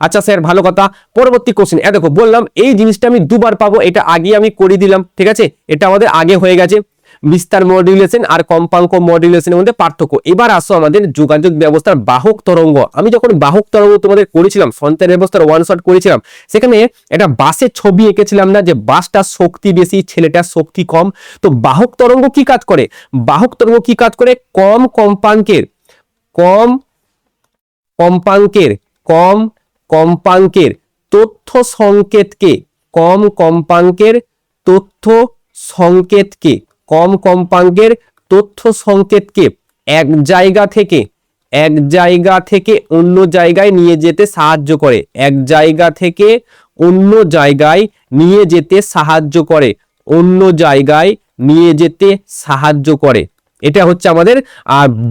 আচ্ছা স্যার, ভালো কথা। পরবর্তী কোশ্চেন, দেখো বললাম এই জিনিসটা আমি দুবার পাবো, এটা আগে আমি করে দিলাম, ঠিক আছে। এটা আমাদের আগে হয়ে গেছে, বিস্তার মডিউলেশন আর কম্পাঙ্ক মডিউলেশনের মধ্যে পার্থক্য। এবার আসো আমাদের যোগাযোগ ব্যবস্থার বাহক তরঙ্গ। আমি যখন বাহক তরঙ্গ তোমাদের করেছিলাম, সঞ্চার ব্যবস্থার ওয়ান শট করেছিলাম, সেখানে একটা বাসের ছবি এঁকেছিলাম না, যে বাসটার শক্তি বেশি, ছেলেটার শক্তি কম। তো বাহক তরঙ্গ কি কাজ করে, কম কম্পাঙ্কের তথ্য সংকেতকে এক জায়গা থেকে অন্য জায়গায় নিয়ে যেতে সাহায্য করে, এটা হচ্ছে আমাদের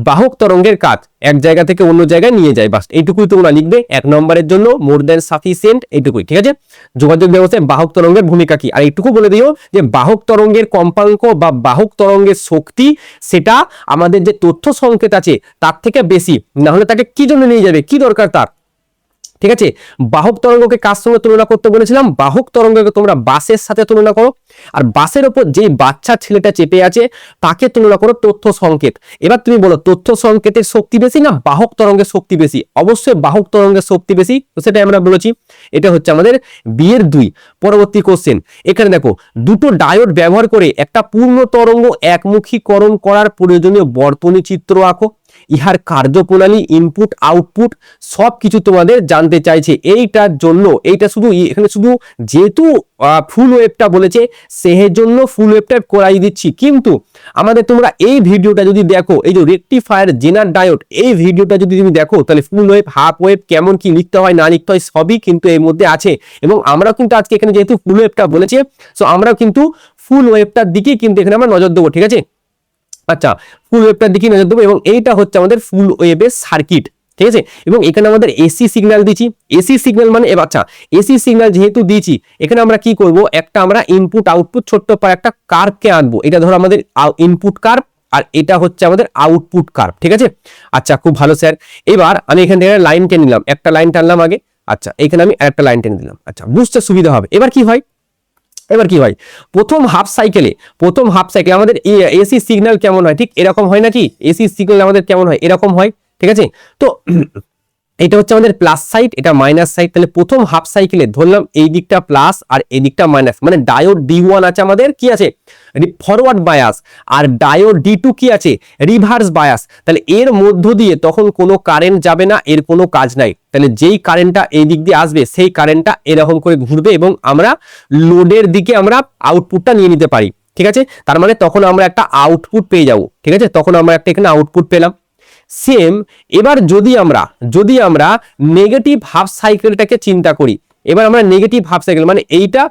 বাহক তরঙ্গের কাজ, এক জায়গা থেকে অন্য জায়গায় নিয়ে যায়, বাস এইটুকুই তোমরা লিখবে 1 নম্বরের জন্য, মোর দ্যান সাফিসিয়েন্ট, এইটুকুই। ঠিক আছে, যোগাযোগ ব্যবস্থায় বাহক তরঙ্গের ভূমিকা কি, আর এইটুকু বলে দিও যে বাহক তরঙ্গের কম্পাঙ্ক বা বাহক তরঙ্গের শক্তি সেটা আমাদের যে তথ্য সংকেত আছে তার থেকে বেশি, না হলে তাকে কি জন্য নিয়ে যাবে, কি দরকার তার। ঠিক আছে, বাহক তরঙ্গকে কার সঙ্গে তুলনা করতে বলেছিলাম, বাহক তরঙ্গকে তোমরা বাসের সাথে তুলনা করো, আর বাসের ওপর যে বাচ্চা ছেলেটা চেপে আছে তাকে তুলনা করো তথ্য সংকেত। এবার তুমি বলো তথ্য সংকেতের শক্তি বেশি না বাহক তরঙ্গের শক্তি বেশি? অবশ্যই বাহক তরঙ্গের শক্তি বেশি, তো সেটা আমরা বলেছি। এটা হচ্ছে আমাদের বিয়ের 2। পরবর্তী কোশ্চেন, এখানে দেখো দুটো ডায়োড ব্যবহার করে একটা পূর্ণ তরঙ্গ একমুখীকরণ করার প্রয়োজনীয় বর্তনী চিত্র আঁকো। ইহার কার্যপ্রণালী, ইনপুট আউটপুট সবকিছু তোমাদের জানতে চাইছে। এইটার জন্য এইটা শুধু এখানে শুধু যেহেতু ফুল ওয়েভটা বলেছে সেই জন্য ফুল ওয়েভটা করাই দিচ্ছি, কিন্তু আমাদের তোমরা এই ভিডিওটা যদি দেখো, এই যে রেকটিফায়ার জেনার ডায়োড, এই ভিডিওটা যদি তুমি দেখো তাহলে ফুল ওয়েভ, হাফ ওয়েভ কেমন কি লিখতে হয় না লিখতে হয় সবই কিন্তু এর মধ্যে আছে। এবং আমরাও কিন্তু আজকে এখানে যেহেতু ফুল ওয়েভটা বলেছে, সো আমরাও কিন্তু ফুল ওয়েভটার দিকে কিন্তু এখানে আমরা নজর দেবো। ঠিক আছে, আচ্ছা ফুল ওয়েভটার দিকে নজর দেবো, এবং এইটা হচ্ছে আমাদের ফুল ওয়েভের সার্কিট। ঠিক আছে, এবং এখানে আমাদের এসি সিগন্যাল দিচ্ছি, এসি সিগন্যাল মানে আচ্ছা এসি সিগন্যাল যেহেতু দিয়েছি এখানে আমরা কি করব, একটা আমরা ইনপুট আউটপুট ছোট্ট পার একটা কার্ভকে আনবো। এটা ধরো আমাদের ইনপুট কার্ভ, আর এটা হচ্ছে আমাদের আউটপুট কার্ভ। ঠিক আছে, আচ্ছা খুব ভালো স্যার। এবার আমি এখান থেকে লাইন টেনে নিলাম, একটা লাইন টানলাম আগে, আচ্ছা এখানে আমি আরেকটা লাইন টেনে দিলাম, আচ্ছা বুঝতে সুবিধা হবে। এবার কি হয়, প্রথম হাফ সাইকেলে আমাদের এসি সিগন্যাল কেমন হয়, ঠিক এরকম হয় নাকি? এসি সিগন্যাল আমাদের কেমন হয়, এরকম হয়। ঠিক আছে, তো এটা হচ্ছে আমাদের প্লাস সাইড, এটা মাইনাস সাইড। তাহলে প্রথম হাফ সাইকেলে ধরলাম এই দিকটা প্লাস আর এই দিকটা মাইনাস, মানে ডায়োড D1 আছে আমাদের কি আছে, ফরওয়ার্ড বায়াস, আর ডায়োড D2 কি আছে, রিভার্স বায়াস। তাহলে এর মধ্য দিয়ে তখন কোনো কারেন্ট যাবে না, এর কোনো কাজ নাই। তাহলে যেই কারেন্টটা এই দিক দিয়ে আসবে সেই কারেন্টটা এরকম করে ঘুরবে এবং আমরা লোডের দিকে আমরা আউটপুটটা নিয়ে নিতে পারি। ঠিক আছে, তার মানে তখন আমরা একটা আউটপুট পেয়ে যাব। ঠিক আছে, তখন আমরা একটা এখানে আউটপুট পেলাম। সেম এবার যদি আমরা নেগেটিভ হাফ সাইকেলটাকে চিন্তা করি, এবার আমরা নেগেটিভ হাফ সাইকেল মানে এইটা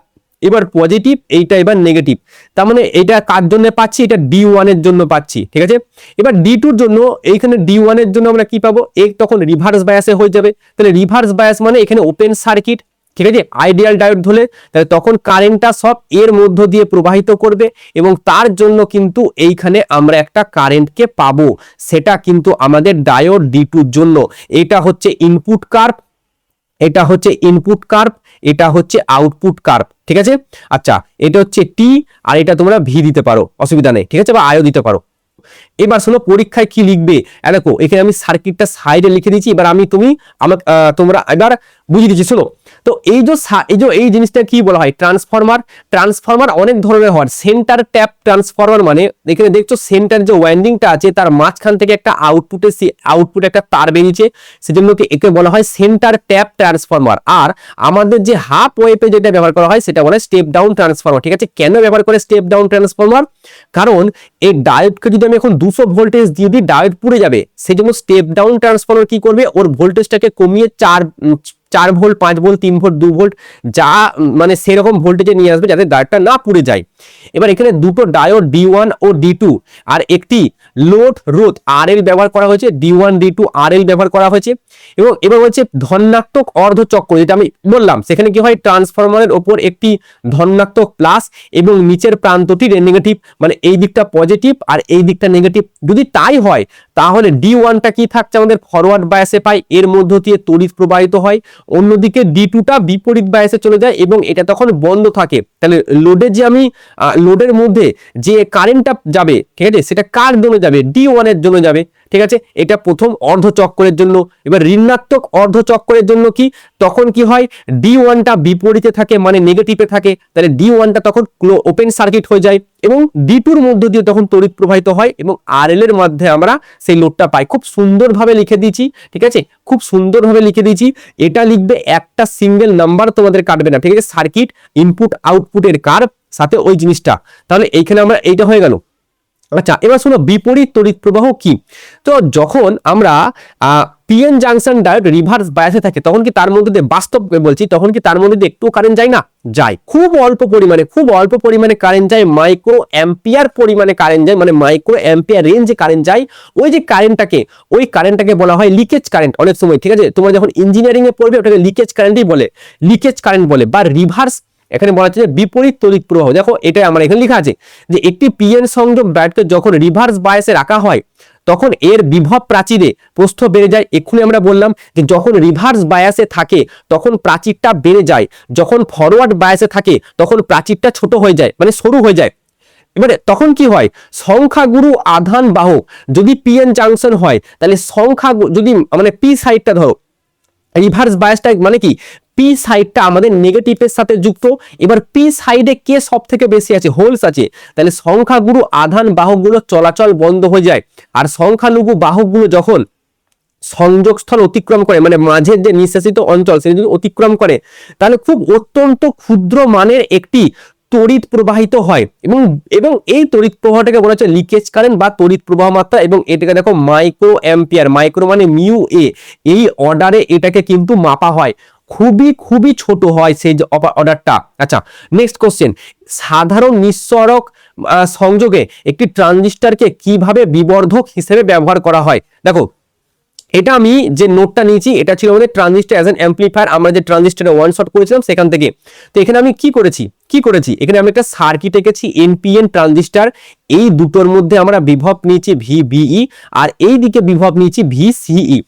এবার পজিটিভ, এইটা এবার নেগেটিভ, তার মানে এটা কার জন্য পাচ্ছি, এটা D1 এর জন্য পাচ্ছি। ঠিক আছে, এবার D2 এর জন্য, এইখানে D1 এর জন্য আমরা কি পাবো, তখন রিভার্স বায়াসে হয়ে যাবে। তাহলে রিভার্স বায়াস মানে এখানে ওপেন সার্কিট। ঠিক আছে, আইডিয়াল ডায়োড ধরলে তাহলে তখন কারেন্টটা সব এর মধ্য দিয়ে প্রবাহিত করবে, এবং তার জন্য কিন্তু এইখানে আমরা একটা কারেন্টকে পাবো, সেটা কিন্তু আমাদের ডায়োড D2 এর জন্য। এটা হচ্ছে ইনপুট কার্ভ, এটা হচ্ছে ইনপুট কার্ভ, এটা হচ্ছে আউটপুট কার্ভ। ঠিক আছে, আচ্ছা এটা হচ্ছে টি, আর এটা তোমরা ভি দিতে পারো, অসুবিধা নেই। ঠিক আছে, বা আয়ও দিতে পারো। এবার শোনো পরীক্ষায় কি লিখবে, দেখো এখানে আমি সার্কিটটা সাইডে লিখে দিয়েছি। এবার আমি তোমরা এবার বুঝিয়ে দিচ্ছি, শোনো। তো এই জিনিসটা কি বলা হয়, ট্রান্সফরমার অনেক ধরনের হয়। সেন্টার ট্যাপ ট্রান্সফরমার মানে এখানে দেখছো সেন্টার যে ওয়াইন্ডিংটা আছে তার মাঝখান থেকে একটা আউটপুট একটা তার বেরিয়েছে, সেজন্য একে বলা হয় সেন্টার ট্যাপ ট্রান্সফরমার। আর আমাদের যে হাফ ওয়েভে যেটা ব্যবহার করা হয় সেটা বলা হয় স্টেপ ডাউন ট্রান্সফরমার। ঠিক আছে, কেন ব্যবহার করে স্টেপ ডাউন ট্রান্সফরমার, কারণ এই ডায়োডকে যদি আমি এখন 200 ভোল্টেজ দিয়ে দিই ডায়োড পুড়ে যাবে, সেজন্য স্টেপ ডাউন ট্রান্সফরমার কি করবে, ওর ভোল্টেজটাকে কমিয়ে 4 ভোল্ট, 5 ভোল্ট, 3 ভোল্ট, 2 ভোল্ট যা মানে সেরকম ভোল্টেজে নিয়ে আসবে যাতে ডায়োডটা না পুড়ে যায়। এবার এখানে দুটো ডায়োড D1 ও D2 আর একটি লোড রোধ RL ব্যবহার করা হয়েছে, D1 D2 RL ব্যবহার করা হয়েছে। এবং এবার হচ্ছে ধনাত্মক অর্ধচক্র, যেটা আমি বললাম সেখানে কি হয়, ট্রান্সফরমারের ওপর একটি ধনাত্মক প্লাস এবং নিচের প্রান্তটি নেগেটিভ, মানে এই দিকটা পজিটিভ আর এই দিকটা নেগেটিভ। যদি তাই হয় তাহলে D1টা কি থাকছে আমাদের ফরওয়ার্ড বায়াসে পাই, এর মধ্য দিয়ে তড়িৎ প্রবাহিত হয়, অন্যদিকে D2টা বিপরীত বায়াসে চলে যায় এবং এটা তখন বন্ধ থাকে। তাহলে লোডের মধ্যে যে কারেন্টটা যাবে, ঠিক আছে, সেটা কার জন্য যাবে, D1 এর জন্য যাবে। ঠিক আছে, এটা প্রথম অর্ধচক্রের জন্য। এবার ঋণাত্মক অর্ধচক্রের জন্য কি, তখন কি হয়, D1টা বিপরীতে থাকে মানে নেগেটিভে থাকে, তাহলে D1টা তখন ওপেন সার্কিট হয়ে যায় এবং D2এর মধ্য দিয়ে তখন তড়িৎ প্রবাহিত হয় এবং RL এর মধ্যে আমরা সেই লোডটা পাই। খুব সুন্দরভাবে লিখে দিয়েছি। ঠিক আছে, খুব সুন্দরভাবে লিখে দিয়েছি। এটা লিখবে, একটা সিঙ্গেল নাম্বার তোমাদের কাটবে না। ঠিক আছে, সার্কিট ইনপুট আউটপুটের কার্ভ সাথে ওই জিনিসটা, তাহলে এইখানে আমরা এইটা হয়ে গেল। আচ্ছা এবার শোনো বিপরীত তড়িৎ প্রবাহ কি। তো যখন আমরা পিএন জাংশন ডায়োড রিভার্স বায়াসে থাকে তখন কি তার মধ্যে দিয়ে বাস্তব বলছি তখন কি তার মধ্যে দিয়ে একটু কারেন্ট যায় না? যায়। খুব অল্প পরিমাণে কারেন্ট যায়, মাইক্রো অ্যাম্পিয়ার পরিমাণে কারেন্ট যায়, মানে মাইক্রো অ্যাম্পিয়ার রেঞ্জে কারেন্ট যায়। ওই কারেন্টটাকে বলা হয় লিকেজ কারেন্ট অনেক সময়, ঠিক আছে? তোমরা যখন ইঞ্জিনিয়ারিং এ পড়বে ওটাকে লিকেজ কারেন্ট বলে বা রিভার্স, এখানে বলা হচ্ছে যে বিপরীত তড়িৎ প্রবাহ। দেখো এটা আমার এখানে লেখা আছে যে একটি পিএন সংযোগ ডায়োডকে যখন রিভার্স বায়াসে রাখা হয় তখন এর বিভব প্রাচীরে প্রস্থ বেড়ে যায়। এক্ষুনি আমরা বললাম যে যখন রিভার্স বায়াসে থাকে তখন প্রাচীরটা বেড়ে যায়, যখন ফরওয়ার্ড বায়াসে থাকে তখন প্রাচীরটা ছোট হয়ে যায়, মানে সরু হয়ে যায়। এবারে তখন কি হয়, সংখ্যাগুরু আধান বাহক যদি পিএন জাংশন হয় তাহলে যদি মানে পি সাইডটা ধরো, রিভার্স বায়াসটা মানে কি পি সাইডটা আমাদের নেগেটিভের সাথে যুক্ত। এবার পি সাইডে কে সব থেকে বেশি আছে, হোলস আছে, তাহলে সংখ্যাগুরু আধান বাহকগুলো চলাচল বন্ধ হয়ে যায়। আর সংখ্যালঘু বাহকগুলো যখন সংযোগস্থল অতিক্রম করে, মানে মাঝের যে নিঃশেষিত অঞ্চল সেটা যদি অতিক্রম করে তাহলে খুব অত্যন্ত ক্ষুদ্র মানের একটি তড়িৎ প্রবাহিত হয় এবং এই তড়িৎ প্রবাহটাকে বলা হচ্ছে লিকেজ কারেন্ট বা তড়িৎ প্রবাহ মাত্রা। এবং এটাকে দেখো মাইক্রো অ্যাম্পিয়ার, মাইক্রো মানে মিউ এ, এই অর্ডারে এটাকে কিন্তু মাপা হয়। খুবই ছোট হয় সেই যে অর্ডারটা। আচ্ছা, নেক্সট কোশ্চেন, সাধারণ নিঃসরক সংযোগে একটি ট্রানজিস্টরকে কিভাবে বিবর্ধক হিসেবে ব্যবহার করা হয়? দেখো এটা আমি যে নোটটা নিয়েছি এটা ছিল আমাদের ট্রানজিস্টর অ্যাজ অ্যান অ্যাম্পলিফায়ার, আমরা যে ট্রানজিস্টরে ওয়ান শট করেছিলাম সেখান থেকে। তো এখানে আমি কি করেছি এখানে আমি একটা সার্কিট এঁকেছি এনপিএন ট্রানজিস্টর, এই দুটোর মধ্যে আমরা বিভব নিয়েছি ভিবিই আর এই দিকে বিভব নিয়েছি ভিসিই।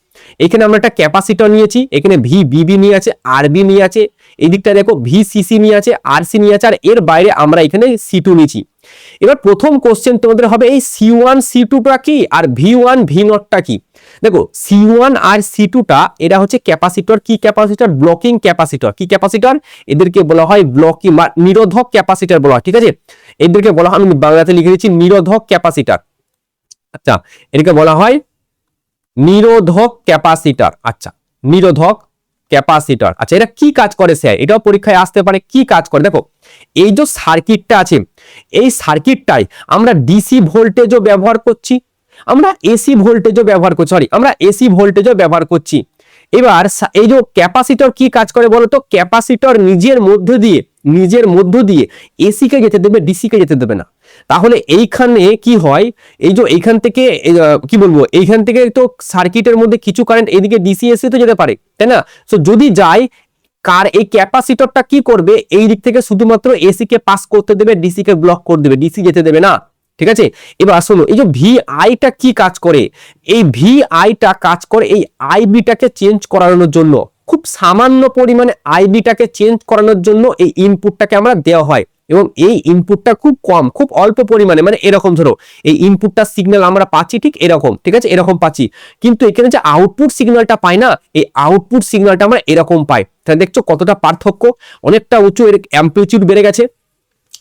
এখানে আমরা একটা ক্যাপাসিটর নিয়েছি, এখানে ভিবিবি নিয়ে আছে, আরবি নিয়ে আছে, এই দিকটা দেখো ভিসিসি নিয়ে আছে, আরসি নিয়ে আছে, আর এর বাইরে আমরা এখানে সি2 নিয়েছি। এবার প্রথম কোশ্চেন তোমাদের হবে এই সি1 সি2টা কি আর ভি1 ভি0টা কি? দেখো সি1 আর সি2টা এরা হচ্ছে ক্যাপাসিটর। কি ক্যাপাসিটর? Blocking capacitor. কি ক্যাপাসিটর? এদেরকে বলা হয় ব্লকিং বা নিরোধক ক্যাপাসিটর বলা হয়, ঠিক আছে? এদেরকে বলা হয়, আমি বাংলাতে লিখে দিচ্ছি নিরোধক ক্যাপাসিটর। আচ্ছা, এদেরকে বলা হয় নিরোধক ক্যাপাসিটর। আচ্ছা, নিরোধক ক্যাপাসিটর। আচ্ছা, এটা কি কাজ করে স্যার? এটাও পরীক্ষায় আসতে পারে। কি কাজ করে? দেখো এই যে সার্কিটটা আছে এই সার্কিটটাই আমরা ডিসি ভোল্টেজও ব্যবহার করছি, আমরা এসি ভোল্টেজও ব্যবহার করছি। এবার এই যে ক্যাপাসিটর কি কাজ করে বলতো? ক্যাপাসিটর নিজের মধ্য দিয়ে এসি কে যেতে দেবে, ডিসি কে যেতে দেবে না। তাহলে এইখানে কি হয়, এই যে এইখান থেকে কি বলবো, এইখান থেকে তো সার্কিটের মধ্যে কিছু কারেন্ট এদিকে ডিসি এসি তো যেতে পারে, তাই না? তো যদি যায়, এই ক্যাপাসিটরটা কি করবে, এই দিক থেকে শুধুমাত্র এসি কে পাস করতে দেবে, ডিসি কে ব্লক করে দেবে, ডিসি যেতে দেবে না, ঠিক আছে? এবার শোনো, এই যে ভিআইটা কি কাজ করে, এই ভিআইটা কাজ করে এই আইবিটাকে চেঞ্জ করানোর জন্য। খুব সামান্য পরিমাণে আইবিটাকে চেঞ্জ করানোর জন্য এই ইনপুটটাকে আমরা দেওয়া হয়, এবং এই ইনপুটটা খুব কম, খুব অল্প পরিমাণে, মানে এরকম ধরো এই ইনপুটটা সিগন্যাল আমরা পাচ্ছি ঠিক এরকম, ঠিক আছে, এরকম পাচ্ছি। কিন্তু এখানে যে আউটপুট সিগন্যালটা পাই না, এই আউটপুট সিগন্যালটা আমরা এরকম পাই। তাহলে দেখছো কতটা পার্থক্য, অনেকটা উঁচু, এর অ্যাম্পলিটিউড বেড়ে গেছে।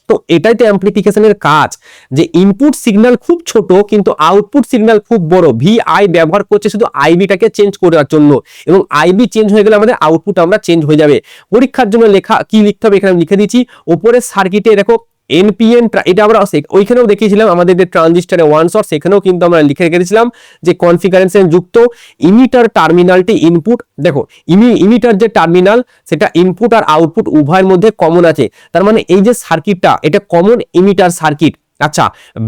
তো এটাই তো অ্যাম্পলিফিকেশনের কাজ, যে ইনপুট সিগন্যাল খুব ছোট কিন্তু আউটপুট সিগন্যাল খুব বড়। ভিআই ব্যবহার করছে শুধু আইবিটাকে চেঞ্জ করার জন্য, এবং আইবি চেঞ্জ হয়ে গেলে আমাদের আউটপুট আমরা চেঞ্জ হয়ে যাবে। পরীক্ষার জন্য কি লিখতে হবে এখানে লিখে দিচ্ছি। উপরের সার্কিটে দেখো এনপিএন, এটা আমরা ওইখানেও দেখিয়েছিলাম আমাদের যে ট্রানজিস্টরে ওয়ান শট, সেখানেও কিন্তু আমরা লিখে রেখে দিয়েছিলাম যে কনফিগারেশন যুক্ত ইমিটার টার্মিনালটি ইনপুট। দেখো ইমিটার যে টার্মিনাল সেটা ইনপুট আর আউটপুট উভয়ের মধ্যে কমন আছে, তার মানে এই যে সার্কিটটা এটা কমন ইমিটার সার্কিট। আচ্ছা,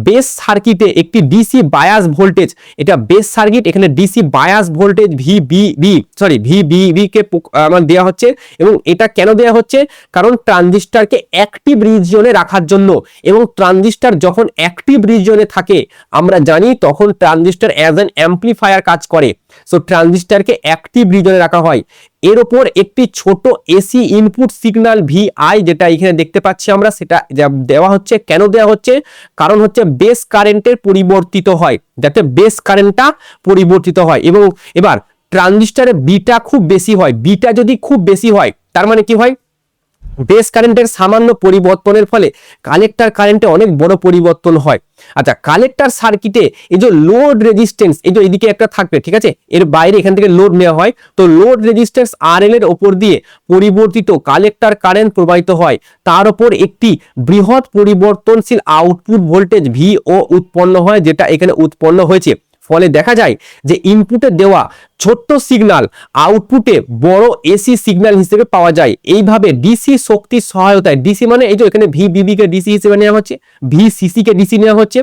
বেস সার্কিটে একটি ডিসি বায়াস ভোল্টেজ, এটা বেস সার্কিট, এখানে ডিসি বায়াস ভোল্টেজ ভিবিবি কে আমার দেওয়া হচ্ছে। এবং এটা কেন দেওয়া হচ্ছে? কারণ ট্রানজিস্টরকে অ্যাক্টিভ রিজিয়নে রাখার জন্য, এবং ট্রানজিস্টর যখন অ্যাক্টিভ রিজিয়নে থাকে আমরা জানি তখন ট্রানজিস্টর অ্যাজ অ্যান অ্যাম্পলিফায়ার কাজ করে। সো ট্রানজিস্টরকে অ্যাক্টিভ রিজিয়নে রাখা হয়। এর উপর একটি ছোট এসি ইনপুট সিগন্যাল ভিআই, যেটা এখানে দেখতে পাচ্ছি আমরা, সেটা দেওয়া হচ্ছে। কেন দেওয়া হচ্ছে? কারণ হচ্ছে বেস কারেন্টের পরিবর্তিত হয়, যাতে বেস কারেন্টটা পরিবর্তিত হয়। এবং এবার ট্রানজিস্টরে বিটা খুব বেশি হয়, বিটা যদি খুব বেশি হয় তার মানে কি হয়, বেস কারেন্টের সামান্য পরিবর্তনের ফলে কালেক্টর কারেন্টে অনেক বড় পরিবর্তন হয়। আচ্ছা, কালেক্টর সার্কিটে এই যে লোড রেজিস্ট্যান্স, এই যে এদিকে একটা থাকবে, ঠিক আছে, এর বাইরে এখান থেকে লোড নেওয়া হয়, তো লোড রেজিস্ট্যান্স আরএল এর উপর দিয়ে পরিবর্তিত কালেক্টর কারেন্ট প্রবাহিত হয়, তার উপর একটি বৃহৎ পরিবর্তনশীল আউটপুট ভোল্টেজ ভিও উৎপন্ন হয়, যেটা এখানে উৎপন্ন হয়েছে। ফলে দেখা যায় যে ইনপুটে দেওয়া ছোট্ট সিগন্যাল আউটপুটে বড় এসি সিগন্যাল হিসেবে পাওয়া যায়। এইভাবে ডিসি শক্তির সহায়তায়, ডিসি মানে এই যে এখানে ভিবিবি কে ডিসি হিসেবে নেওয়া হচ্ছে, ভিসিসি কে ডিসি নেওয়া হচ্ছে,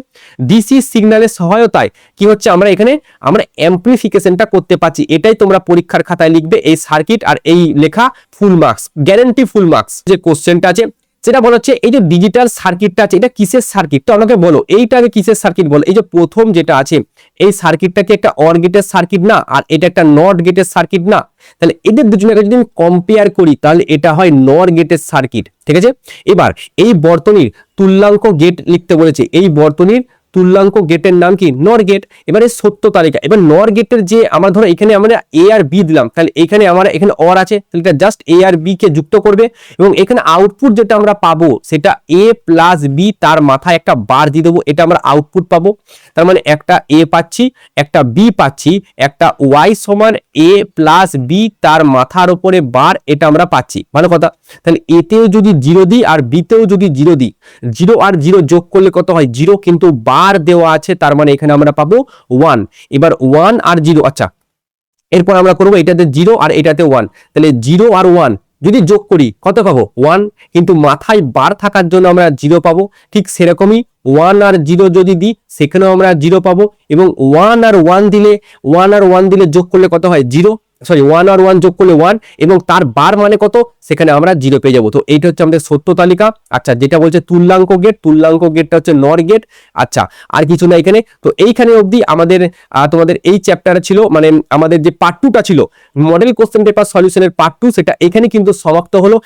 ডিসি সিগন্যালের সহায়তায় কি হচ্ছে আমরা এখানে আমরা অ্যাম্প্লিফিকেশনটা করতে পারছি। এটাই তোমরা পরীক্ষার খাতায় লিখবে, এই সার্কিট আর এই লেখা full marks, guarantee full marks. যে কোশ্চেনটা আছে সেটা বলা হচ্ছে এই যে ডিজিটাল সার্কিটটা আছে এটা কিসের সার্কিট, তো আমাকে বলো এইটাকে কিসের সার্কিট বলো। এই যে প্রথম যেটা আছে এই সার্কিটটা কি একটা অর গেটের সার্কিট না, আর এটা একটা নট গেটের সার্কিট না, তাহলে এদের দুজনকে যদি আমি কম্পেয়ার করি তাহলে এটা হয় নর গেটের সার্কিট, ঠিক আছে। এবার এই বর্তনীর তুল্যাঙ্ক গেট লিখতে বলেছে, এই বর্তনীর তুল্যাঙ্ক গেটের নাম কি, নর গেট। এবারে সত্য তালিকা, এবার নর গেটের যে আমরা ধরো এখানে আমরা এ আর বি দিলাম, তাহলে এখানে আমরা এখানে অর আছে, তাহলে এটা জাস্ট এ আর বি কে যুক্ত করবে, এবং এখানে আউটপুট যেটা আমরা পাবো সেটা এ প্লাস বি তার মাথায় একটা বার দিয়ে দেবো, এটা আমরা আউটপুট পাবো। তার মানে একটা এ পাচ্ছি, একটা বি পাচ্ছি, একটা ওয়াই সমান এ প্লাস বি তার মাথার উপরে বার, এটা আমরা পাচ্ছি, ভালো কথা। তাহলে এতেও যদি জিরো দিই আর বিতেও যদি জিরো দিই, জিরো আর জিরো যোগ করলে কত হয়, জিরো, কিন্তু বার দেওয়া আছে তার মানে এখানে আমরা পাবো 1। এবার 1 আর 0, আচ্ছা এরপর আমরা করবো এটাতে 0 আর এটাতে 1, তাহলে 0 আর 1 যদি যোগ করি কত পাবো 1, কিন্তু মাথায় বার থাকার জন্য আমরা 0 পাবো। ঠিক সেরকমই 1 আর 0 যদি দিই সেখানেও আমরা 0 পাবো, এবং 1 আর 1 দিলে যোগ করলে কত হয় 0, সরি 1 আর 1 যোগ করলে 1, এবং তার বার মানে কত, সেখানে আমরা 0 পেয়ে যাবো। তো এইটা হচ্ছে আমাদের সত্য তালিকা। আচ্ছা যেটা বলছে তুল্যাঙ্ক গেট, তুল্যাঙ্ক গেটটা হচ্ছে নর গেট। আচ্ছা আর কিছু না এখানে, তো এইখানে অবধি আমাদের তোমাদের এই চ্যাপ্টারে ছিল, মানে আমাদের যে পার্ট 2টা ছিল মডেল কোশ্চেন পেপার সলিউশনের পার্ট 2, সেটা এখানে কিন্তু সমাপ্ত হলো।